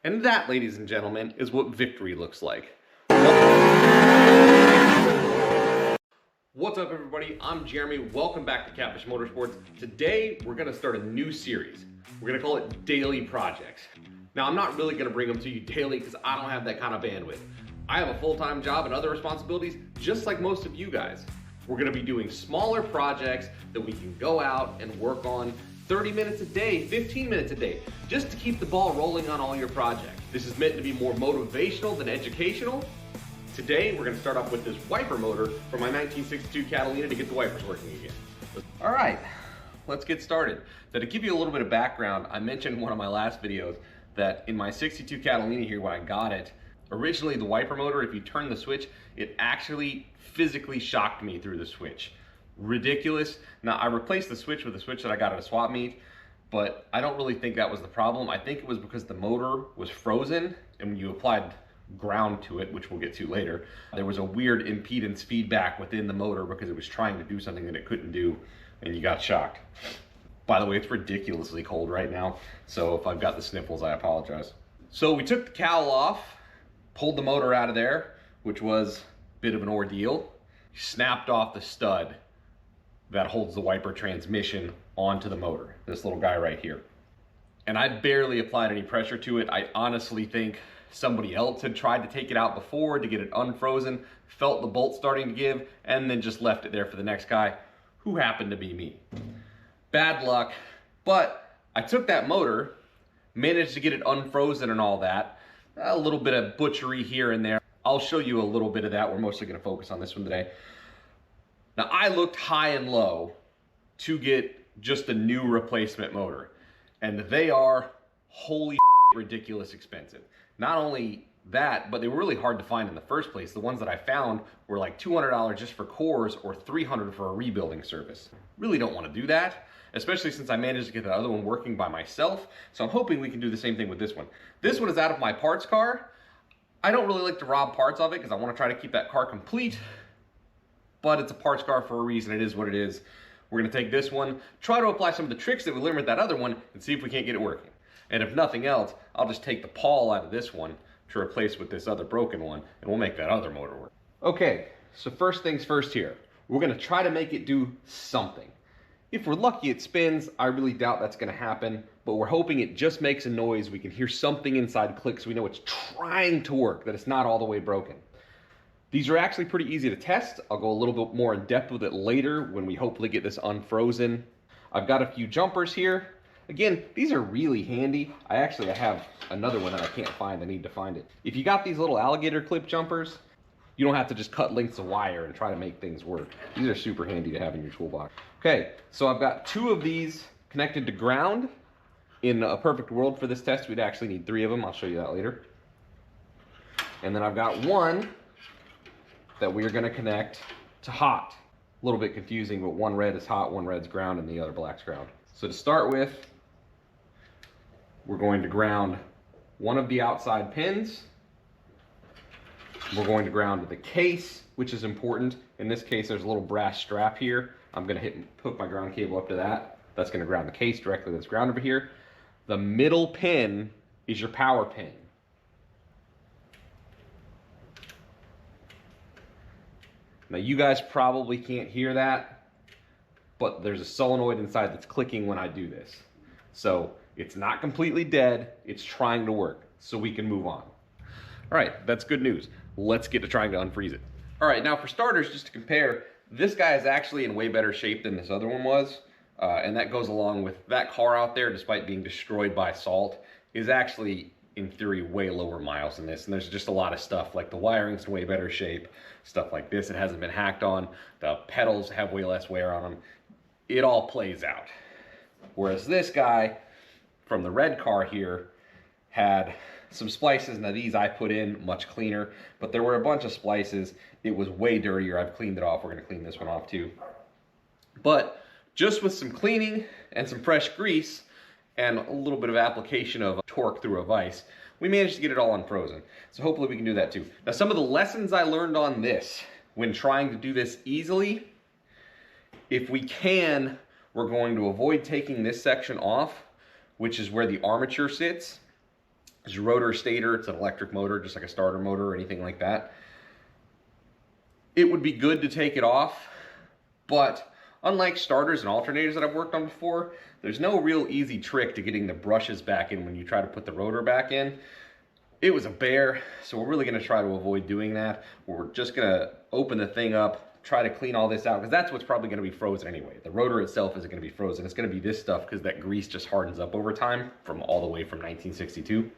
And that, ladies and gentlemen, is what victory looks like. What's up, everybody? I'm Jeremy. Welcome back to Catfish Motorsports. Today, we're going to start a new series. We're going to call it Daily Projects. Now, I'm not really going to bring them to you daily because I don't have that kind of bandwidth. I have a full-time job and other responsibilities, just like most of you guys. We're going to be doing smaller projects that we can go out and work on 30 minutes a day, 15 minutes a day, just to keep the ball rolling on all your projects. This is meant to be more motivational than educational. Today, we're going to start off with this wiper motor from my 1962 Catalina to get the wipers working again. All right, let's get started. So to give you a little bit of background, I mentioned in one of my last videos that in my 62 Catalina here, when I got it, originally the wiper motor, if you turn the switch, it actually physically shocked me through the switch. Ridiculous. Now, I replaced the switch with a switch that I got at a swap meet, but I don't really think that was the problem. I think it was because the motor was frozen, and when you applied ground to it, which we'll get to later, there was a weird impedance feedback within the motor because it was trying to do something that it couldn't do, and you got shocked. By the way, it's ridiculously cold right now, so if I've got the sniffles, I apologize. So we took the cowl off, pulled the motor out of there, which was a bit of an ordeal, snapped off the stud that holds the wiper transmission onto the motor, this little guy right here. And I barely applied any pressure to it. I honestly think somebody else had tried to take it out before to get it unfrozen, felt the bolt starting to give, and then just left it there for the next guy, who happened to be me. Bad luck, but I took that motor, managed to get it unfrozen and all that, a little bit of butchery here and there. I'll show you a little bit of that. We're mostly gonna focus on this one today. Now, I looked high and low to get just a new replacement motor, and they are holy ridiculous expensive. Not only that, but they were really hard to find in the first place. The ones that I found were like $200 just for cores or $300 for a rebuilding service. Really don't want to do that, especially since I managed to get the other one working by myself. So I'm hoping we can do the same thing with this one. This one is out of my parts car. I don't really like to rob parts of it because I want to try to keep that car complete, but it's a parts car for a reason. It is what it is. We're going to take this one, try to apply some of the tricks that we learned with that other one, and see if we can't get it working. And if nothing else, I'll just take the pawl out of this one to replace with this other broken one, and we'll make that other motor work. Okay, so first things first here. We're going to try to make it do something. If we're lucky it spins, I really doubt that's going to happen, but we're hoping it just makes a noise. We can hear something inside click so we know it's trying to work, that it's not all the way broken. These are actually pretty easy to test. I'll go a little bit more in depth with it later when we hopefully get this unfrozen. I've got a few jumpers here. Again, these are really handy. I have another one that I can't find. I need to find it. If you got these little alligator clip jumpers, you don't have to just cut lengths of wire and try to make things work. These are super handy to have in your toolbox. Okay, so I've got 2 of these connected to ground. In a perfect world for this test, we'd actually need 3 of them. I'll show you that later. And then I've got one that we are going to connect to hot. A little bit confusing, but one red is hot, one red's ground, and the other black's ground. So to start with, we're going to ground one of the outside pins. We're going to ground the case, which is important. In this case, there's a little brass strap here. I'm going to hook my ground cable up to that. That's going to ground the case directly. That's ground over here. The middle pin is your power pin. Now, you guys probably can't hear that, but there's a solenoid inside that's clicking when I do this. So it's not completely dead. It's trying to work, so we can move on. All right, that's good news. Let's get to trying to unfreeze it. All right, now for starters, just to compare, this guy is actually in way better shape than this other one was. And that goes along with that car out there, despite being destroyed by salt, is actually, in theory, way lower miles than this. And there's just a lot of stuff, like the wiring's in way better shape, stuff like this, it hasn't been hacked on, the pedals have way less wear on them. It all plays out. Whereas this guy from the red car here had some splices. Now these I put in much cleaner, but there were a bunch of splices. It was way dirtier. I've cleaned it off. We're gonna clean this one off too. But just with some cleaning and some fresh grease and a little bit of application of torque through a vise, we managed to get it all unfrozen. So hopefully we can do that too. Now, some of the lessons I learned on this when trying to do this easily, if we can, we're going to avoid taking this section off, which is where the armature sits. There's a rotor stator. It's an electric motor, just like a starter motor or anything like that. It would be good to take it off, but unlike starters and alternators that I've worked on before, there's no real easy trick to getting the brushes back in when you try to put the rotor back in. It was a bear, so we're really gonna try to avoid doing that. We're just gonna open the thing up, try to clean all this out, because that's what's probably gonna be frozen anyway. The rotor itself isn't gonna be frozen. It's gonna be this stuff, because that grease just hardens up over time from all the way from 1962.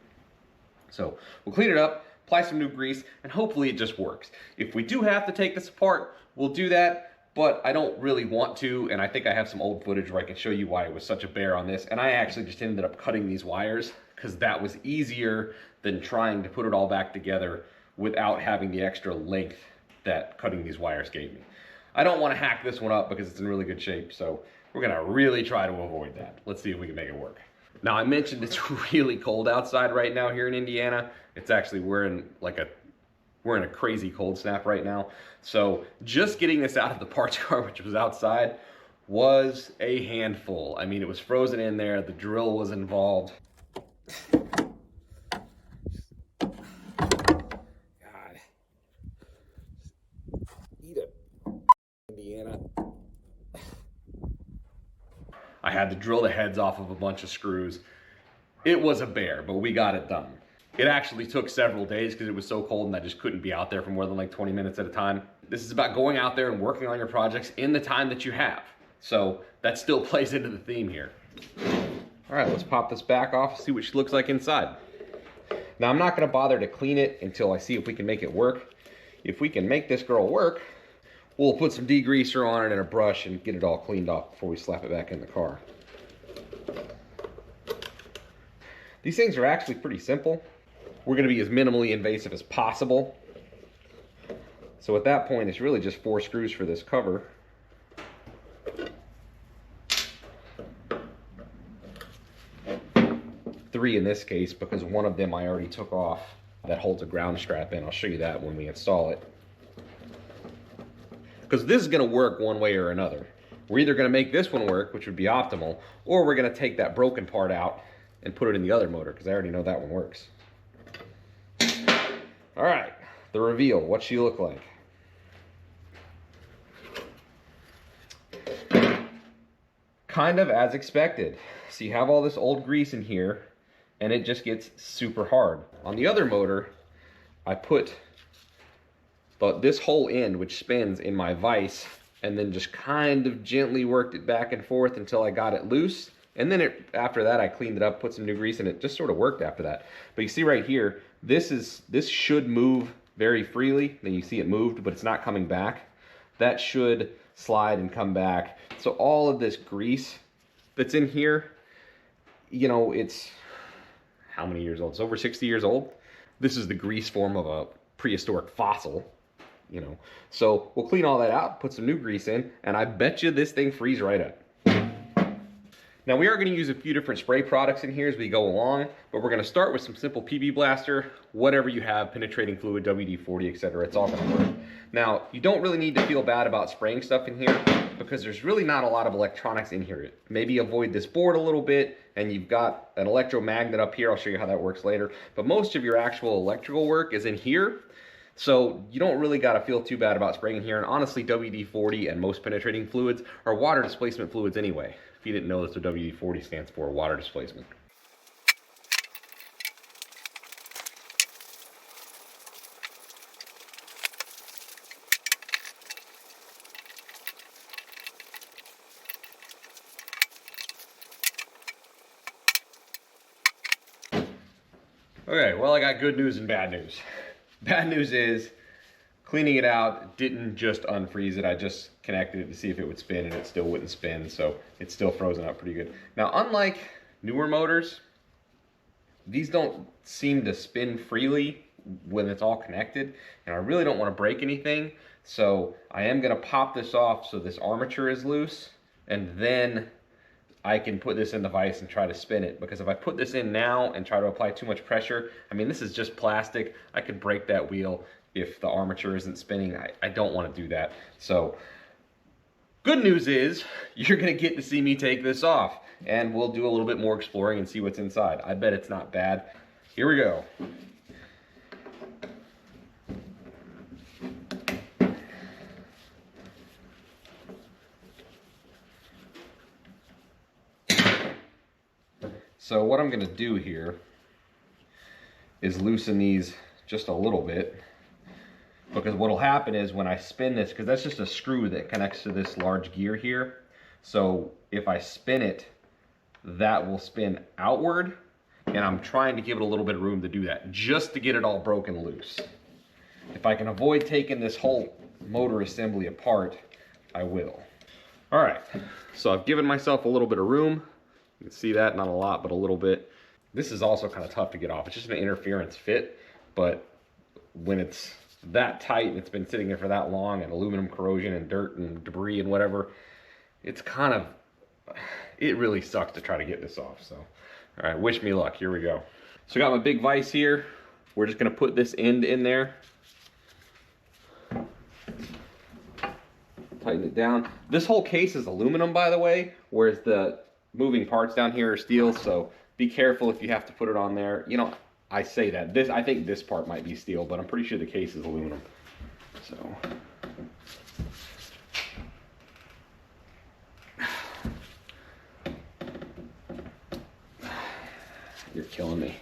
So we'll clean it up, apply some new grease, and hopefully it just works. If we do have to take this apart, we'll do that, but I don't really want to, and I think I have some old footage where I can show you why it was such a bear on this. And I actually just ended up cutting these wires, because that was easier than trying to put it all back together without having the extra length that cutting these wires gave me. I don't want to hack this one up because it's in really good shape, so we're gonna really try to avoid that. Let's see if we can make it work. Now, I mentioned it's really cold outside right now here in Indiana. It's actually, we're in a crazy cold snap right now. So just getting this out of the parts car, which was outside, was a handful. I mean, it was frozen in there. The drill was involved. God. Eat it, Indiana. I had to drill the heads off of a bunch of screws. It was a bear, but we got it done. It actually took several days because it was so cold and I just couldn't be out there for more than like 20 minutes at a time. This is about going out there and working on your projects in the time that you have. So that still plays into the theme here. All right, let's pop this back off, see what she looks like inside. Now, I'm not gonna bother to clean it until I see if we can make it work. If we can make this girl work, we'll put some degreaser on it and a brush and get it all cleaned off before we slap it back in the car. These things are actually pretty simple. We're gonna be as minimally invasive as possible. So at that point, it's really just 4 screws for this cover. Three in this case, because one of them I already took off that holds a ground strap in. I'll show you that when we install it. Because this is gonna work one way or another. We're either gonna make this one work, which would be optimal, or we're gonna take that broken part out and put it in the other motor, because I already know that one works. All right, the reveal, what's she look like? Kind of as expected. So you have all this old grease in here, and it just gets super hard. On the other motor, I put this whole end, which spins, in my vise, and then just kind of gently worked it back and forth until I got it loose. And then after that, I cleaned it up, put some new grease in it, just sort of worked after that. But you see right here, this should move very freely. Then you see it moved, but it's not coming back. That should slide and come back. So all of this grease that's in here, you know, it's how many years old? It's over 60 years old. This is the grease form of a prehistoric fossil, you know. So we'll clean all that out, put some new grease in, and I bet you this thing frees right up. Now, we are going to use a few different spray products in here as we go along, but we're going to start with some simple PB Blaster, whatever you have, penetrating fluid, WD-40, etc. It's all going to work. Now, you don't really need to feel bad about spraying stuff in here because there's really not a lot of electronics in here. Maybe avoid this board a little bit, and you've got an electromagnet up here. I'll show you how that works later. But most of your actual electrical work is in here. So you don't really got to feel too bad about spraying in here. And honestly, WD-40 and most penetrating fluids are water displacement fluids anyway. If you didn't know, that's what WD-40 stands for, water displacement. Okay, well, I got good news and bad news. Bad news is, cleaning it out didn't just unfreeze it. I just connected it to see if it would spin, and it still wouldn't spin, so it's still frozen up pretty good. Now, unlike newer motors, these don't seem to spin freely when it's all connected, and I really don't want to break anything, so I am going to pop this off so this armature is loose, and then I can put this in the vise and try to spin it, because if I put this in now and try to apply too much pressure, I mean, this is just plastic. I could break that wheel if the armature isn't spinning. I don't want to do that. So good news is you're going to get to see me take this off, and we'll do a little bit more exploring and see what's inside. I bet it's not bad. here we go. So what I'm gonna do here is loosen these just a little bit, because what'll happen is when I spin this, because that's just a screw that connects to this large gear here. So if I spin it, that will spin outward, and I'm trying to give it a little bit of room to do that, just to get it all broken loose. If I can avoid taking this whole motor assembly apart, I will. All right, so I've given myself a little bit of room. You can see that, not a lot, but a little bit. This is also kind of tough to get off. It's just an interference fit, but when it's that tight and it's been sitting there for that long, and aluminum corrosion and dirt and debris and whatever, it's kind of, it really sucks to try to get this off. So, all right, wish me luck. Here we go. So I got my big vise here. We're just gonna put this end in there. Tighten it down. This whole case is aluminum, by the way, whereas the moving parts down here are steel, so be careful if you have to put it on there. You know, I say that. I think this part might be steel, but I'm pretty sure the case is aluminum. So. You're killing me.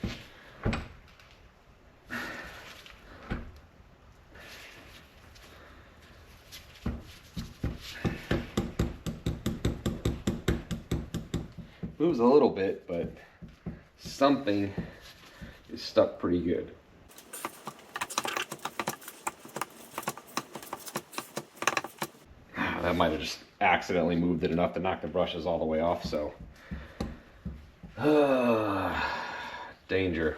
Moves a little bit, but something is stuck pretty good. That might have just accidentally moved it enough to knock the brushes all the way off, so. Danger.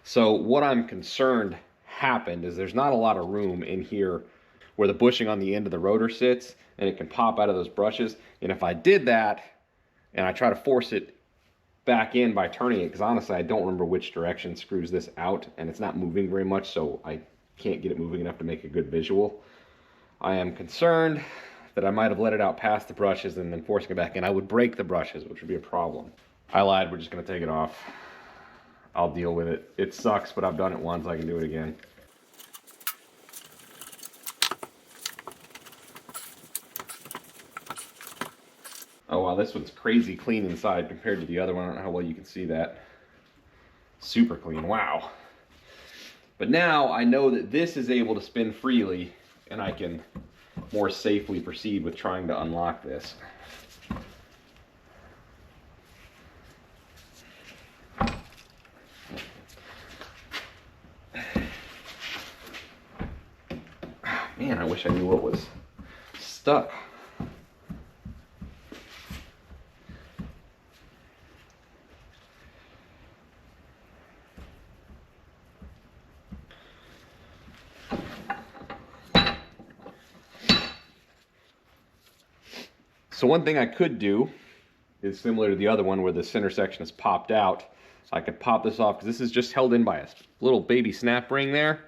So what I'm concerned happened is there's not a lot of room in here where the bushing on the end of the rotor sits, and it can pop out of those brushes. And if I did that, and I try to force it back in by turning it, because honestly I don't remember which direction screws this out, and it's not moving very much, so I can't get it moving enough to make a good visual. I am concerned that I might have let it out past the brushes and then forcing it back in. I would break the brushes, which would be a problem. I lied, we're just gonna take it off. I'll deal with it. It sucks, but I've done it once, I can do it again. Oh wow, this one's crazy clean inside compared to the other one. I don't know how well you can see that. Super clean, wow. But now I know that this is able to spin freely, and I can more safely proceed with trying to unlock this. Man, I wish I knew what was stuck. So one thing I could do is similar to the other one where the center section is popped out. So I could pop this off, because this is just held in by a little baby snap ring there.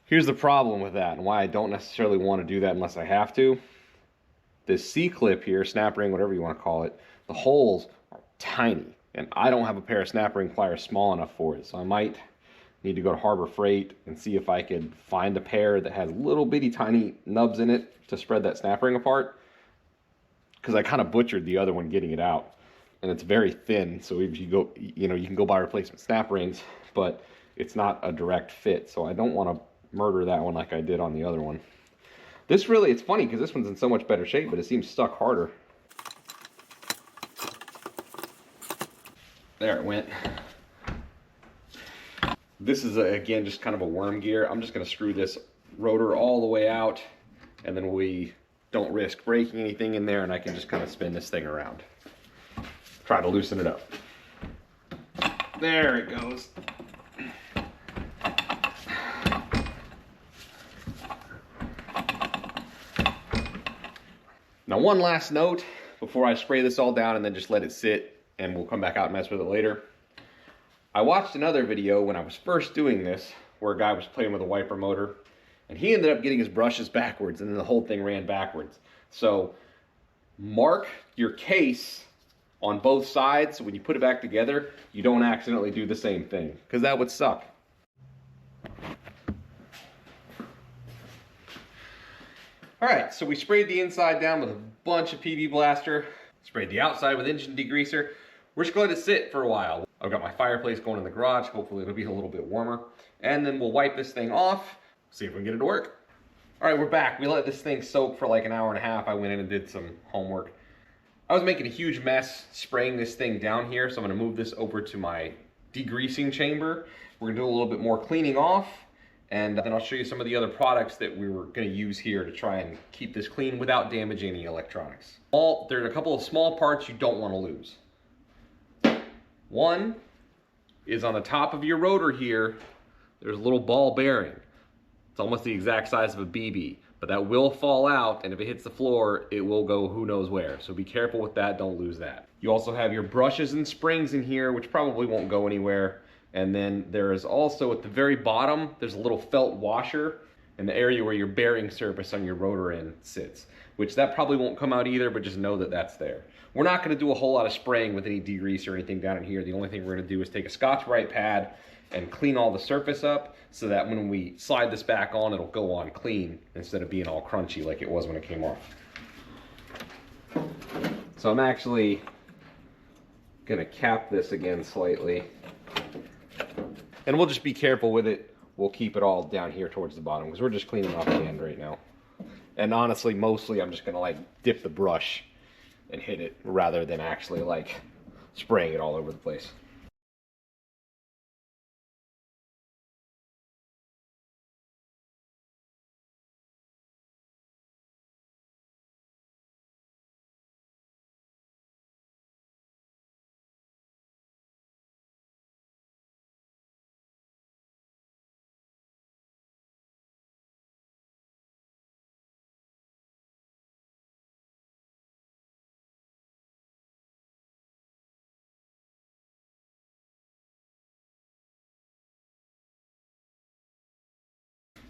Here's the problem with that, and why I don't necessarily want to do that unless I have to. This C-clip here, snap ring, whatever you want to call it, the holes are tiny, and I don't have a pair of snap ring pliers small enough for it. So I might need to go to Harbor Freight and see if I could find a pair that has little bitty tiny nubs in it to spread that snap ring apart. Because I kind of butchered the other one getting it out, and it's very thin, so if you go, you know, you can go buy replacement snap rings, but it's not a direct fit, so I don't want to murder that one like I did on the other one. This really, it's funny because this one's in so much better shape, but it seems stuck harder. There it went. This is again just kind of a worm gear. I'm just going to screw this rotor all the way out, and then we don't risk breaking anything in there, and I can just kind of spin this thing around. Try to loosen it up. There it goes. Now one last note before I spray this all down and then just let it sit, and we'll come back out and mess with it later. I watched another video when I was first doing this where a guy was playing with a wiper motor, and he ended up getting his brushes backwards, and then the whole thing ran backwards. So mark your case on both sides, so when you put it back together, you don't accidentally do the same thing, because that would suck. Alright, so we sprayed the inside down with a bunch of PB Blaster, sprayed the outside with engine degreaser. We're just going to sit for a while. I've got my fireplace going in the garage, hopefully it'll be a little bit warmer. And then we'll wipe this thing off, see if we can get it to work. Alright, we're back. We let this thing soak for like an hour and a half. I went in and did some homework. I was making a huge mess spraying this thing down here, so I'm going to move this over to my degreasing chamber. We're going to do a little bit more cleaning off, and then I'll show you some of the other products that we were going to use here to try and keep this clean without damaging any electronics. There's a couple of small parts you don't want to lose. One is on the top of your rotor here, there's a little ball bearing. It's almost the exact size of a BB. But that will fall out, and if it hits the floor, it will go who knows where. So be careful with that, don't lose that. You also have your brushes and springs in here, which probably won't go anywhere. And then there is also at the very bottom, there's a little felt washer in the area where your bearing surface on your rotor end sits, which that probably won't come out either, but just know that that's there. We're not gonna do a whole lot of spraying with any degrease or anything down in here. The only thing we're gonna do is take a Scotch-Brite pad and clean all the surface up so that when we slide this back on, it'll go on clean instead of being all crunchy like it was when it came off. So I'm actually gonna cap this again slightly. And we'll just be careful with it. We'll keep it all down here towards the bottom because we're just cleaning off the end right now. And honestly, mostly I'm just gonna like dip the brush and hit it rather than actually like spraying it all over the place.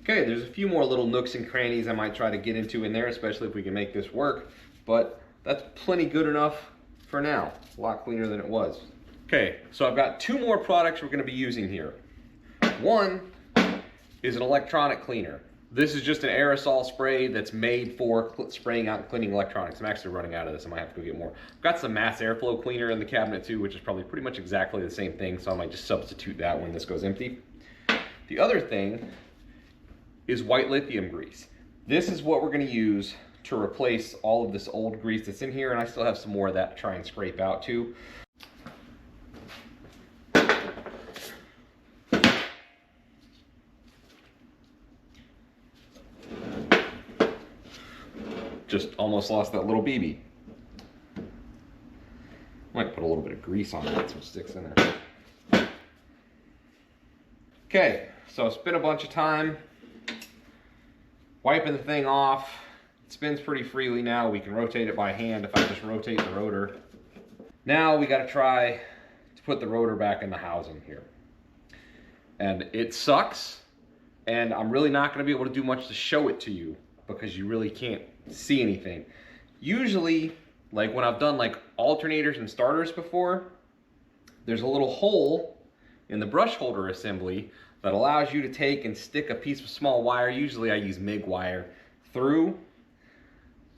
Okay, there's a few more little nooks and crannies I might try to get into in there, especially if we can make this work, but that's plenty good enough for now. A lot cleaner than it was. Okay, so I've got two more products we're going to be using here. One is an electronic cleaner. This is just an aerosol spray that's made for spraying out and cleaning electronics. I'm actually running out of this. I might have to go get more. I've got some mass airflow cleaner in the cabinet too, which is probably pretty much exactly the same thing, so I might just substitute that when this goes empty. The other thing is white lithium grease. This is what we're going to use to replace all of this old grease that's in here, and I still have some more of that to try and scrape out too. Just almost lost that little BB. Might put a little bit of grease on that so it sticks in there. Okay, so I spent a bunch of time wiping the thing off. It spins pretty freely now. We can rotate it by hand if I just rotate the rotor. Now we got to try to put the rotor back in the housing here. And it sucks, and I'm really not going to be able to do much to show it to you because you really can't see anything. Usually, like when I've done like alternators and starters before, there's a little hole in the brush holder assembly that allows you to take and stick a piece of small wire, usually I use MIG wire, through.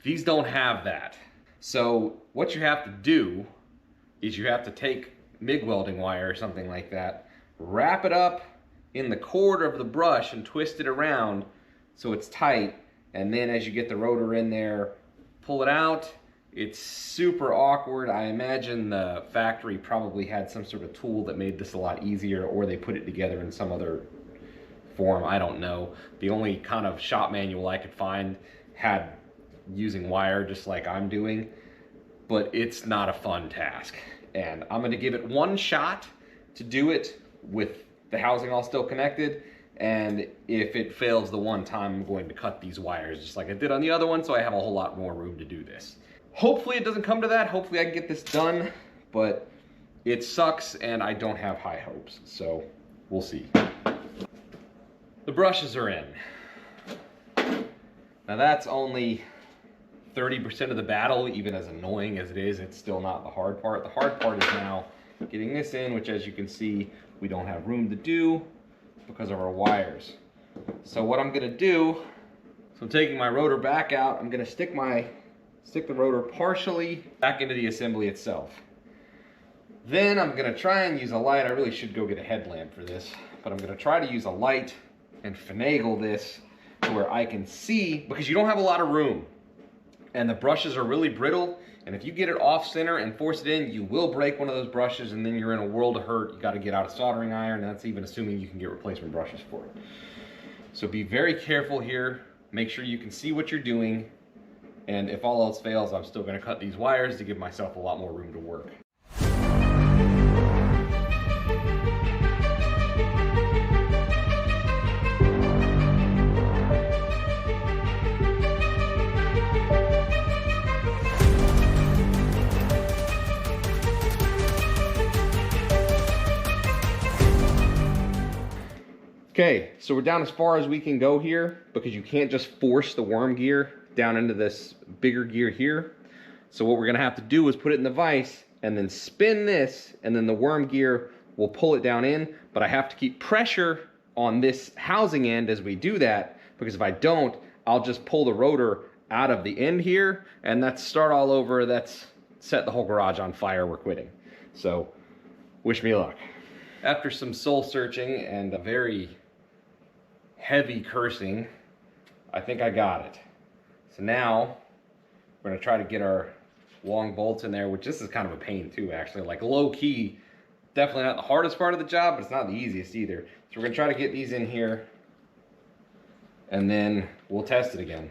These don't have that. So what you have to do is you have to take MIG welding wire or something like that, wrap it up in the cord of the brush and twist it around so it's tight, and then as you get the rotor in there, pull it out. It's super awkward. I imagine the factory probably had some sort of tool that made this a lot easier, or they put it together in some other form. I don't know. The only kind of shop manual I could find had using wire just like I'm doing, but it's not a fun task. And I'm going to give it one shot to do it with the housing all still connected. And if it fails the one time, I'm going to cut these wires just like I did on the other one, so I have a whole lot more room to do this. Hopefully it doesn't come to that. Hopefully I can get this done, but it sucks and I don't have high hopes, so we'll see. The brushes are in. Now that's only 30% of the battle. Even as annoying as it is, it's still not the hard part. The hard part is now getting this in, which as you can see, we don't have room to do because of our wires. So what I'm gonna do, so I'm taking my rotor back out, I'm gonna stick the rotor partially back into the assembly itself. Then I'm gonna try and use a light. I really should go get a headlamp for this, but I'm gonna try to use a light and finagle this to where I can see, because you don't have a lot of room and the brushes are really brittle, and if you get it off center and force it in, you will break one of those brushes and then you're in a world of hurt. You got to get out a soldering iron, and that's even assuming you can get replacement brushes for it. So be very careful here. Make sure you can see what you're doing, and if all else fails, I'm still going to cut these wires to give myself a lot more room to work. Okay, so we're down as far as we can go here because you can't just force the worm gear down into this bigger gear here. So what we're gonna have to do is put it in the vise and then spin this, and then the worm gear will pull it down in, but I have to keep pressure on this housing end as we do that, because if I don't, I'll just pull the rotor out of the end here, and that's start all over. That's set the whole garage on fire. We're quitting. So wish me luck. After some soul searching and a very heavy cursing, I think I got it. So now we're gonna try to get our long bolts in there, which this is kind of a pain too, actually. Like low key, definitely not the hardest part of the job, but it's not the easiest either. So we're gonna try to get these in here, and then we'll test it again.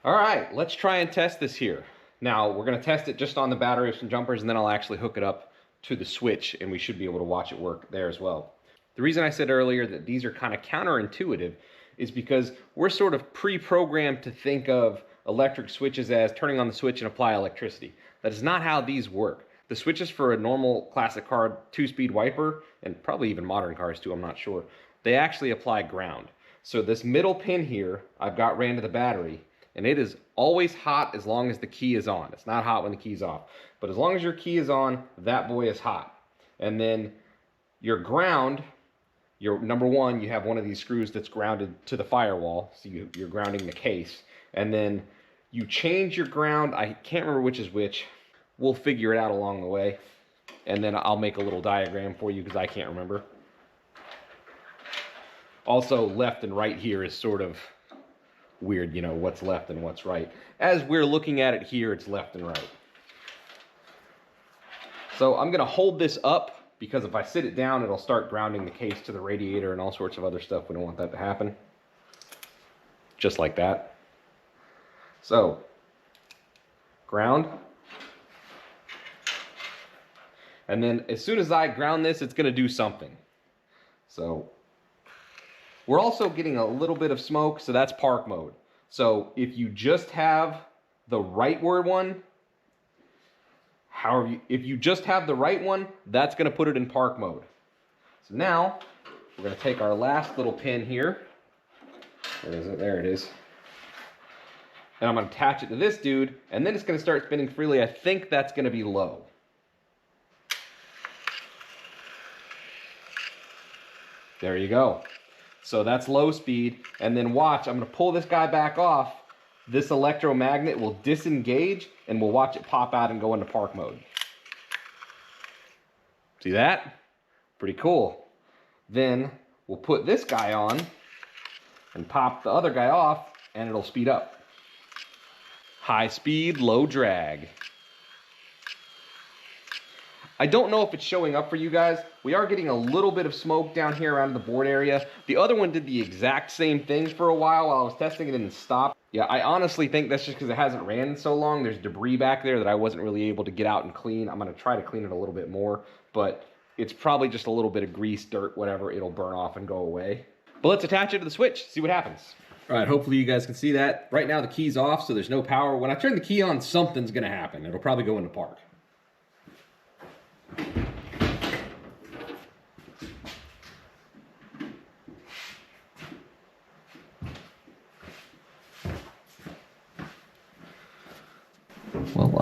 All right, let's try and test this here. Now we're gonna test it just on the battery of some jumpers, and then I'll actually hook it up to the switch, and we should be able to watch it work there as well. The reason I said earlier that these are kind of counterintuitive is because we're sort of pre-programmed to think of electric switches as turning on the switch and apply electricity. That is not how these work. The switches for a normal classic car 2-speed wiper, and probably even modern cars too, I'm not sure, they actually apply ground. So this middle pin here, I've got ran to the battery, and it is always hot as long as the key is on. It's not hot when the key's off. But as long as your key is on, that boy is hot. And then your ground, your number one, you have one of these screws that's grounded to the firewall, so you're grounding the case. And then you change your ground, I can't remember which is which. We'll figure it out along the way. And then I'll make a little diagram for you because I can't remember. Also, left and right here is sort of weird, you know, what's left and what's right. As we're looking at it here, it's left and right. So I'm gonna hold this up, because if I sit it down, it'll start grounding the case to the radiator and all sorts of other stuff. We don't want that to happen. Just like that. So, ground. And then as soon as I ground this, it's gonna do something. So, we're also getting a little bit of smoke, so that's park mode. So if you just have the rightward one, if you just have the right one, that's gonna put it in park mode. So now, we're gonna take our last little pin here. Where is it? There it is. And I'm gonna attach it to this dude, and then it's gonna start spinning freely. I think that's gonna be low. There you go. So that's low speed, and then watch, I'm gonna pull this guy back off. This electromagnet will disengage, and we'll watch it pop out and go into park mode. See that? Pretty cool. Then we'll put this guy on and pop the other guy off, and it'll speed up. High speed, low drag. I don't know if it's showing up for you guys. We are getting a little bit of smoke down here around the board area. The other one did the exact same thing for a while I was testing it and stopped. Yeah, I honestly think that's just because it hasn't ran so long. There's debris back there that I wasn't really able to get out and clean. I'm gonna try to clean it a little bit more, but it's probably just a little bit of grease, dirt, whatever. It'll burn off and go away. But let's attach it to the switch, see what happens. All right, hopefully you guys can see that. Right now the key's off, so there's no power. When I turn the key on, something's gonna happen. It'll probably go into park.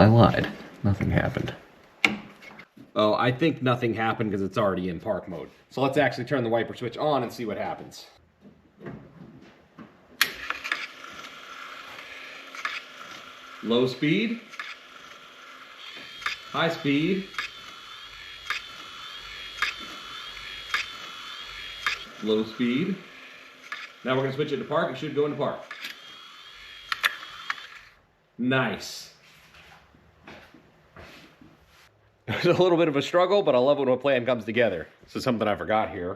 lied. Nothing happened. Oh, I think nothing happened because it's already in park mode. So let's actually turn the wiper switch on and see what happens. Low speed. High speed. Low speed. Now we're going to switch it to park. It should go into park. Nice. It's a little bit of a struggle, but I love when a plan comes together. This is something I forgot here.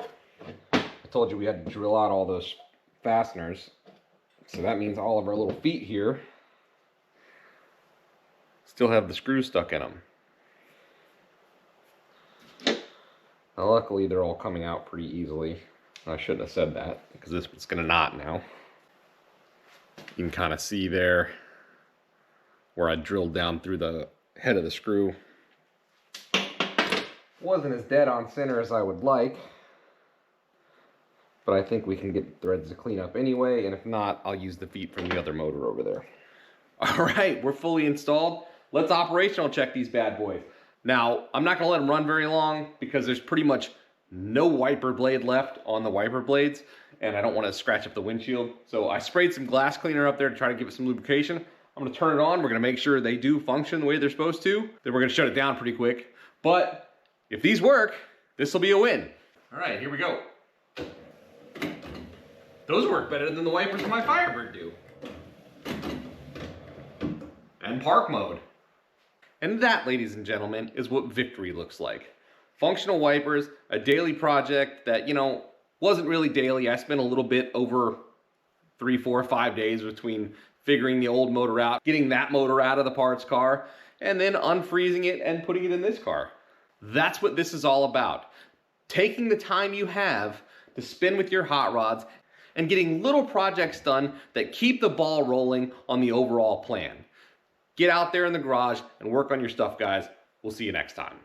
I told you we had to drill out all those fasteners. So that means all of our little feet here still have the screws stuck in them. Now, luckily, they're all coming out pretty easily. I shouldn't have said that, because this one's going to knot now. You can kind of see there where I drilled down through the head of the screw. Wasn't as dead on center as I would like, but I think we can get the threads to clean up anyway, and if not, I'll use the feet from the other motor over there. All right, we're fully installed. Let's operational check these bad boys. Now, I'm not gonna let them run very long because there's pretty much no wiper blade left on the wiper blades, and I don't want to scratch up the windshield. So I sprayed some glass cleaner up there to try to give it some lubrication. I'm gonna turn it on. We're gonna make sure they do function the way they're supposed to. Then we're gonna shut it down pretty quick. But if these work, this will be a win. All right, here we go. Those work better than the wipers in my Firebird do. And park mode. And that, ladies and gentlemen, is what victory looks like. Functional wipers, a daily project that, you know, wasn't really daily. I spent a little bit over 3, 4, 5 days between figuring the old motor out, getting that motor out of the parts car, and then unfreezing it and putting it in this car. That's what this is all about. Taking the time you have to spend with your hot rods and getting little projects done that keep the ball rolling on the overall plan. Get out there in the garage and work on your stuff, guys. We'll see you next time.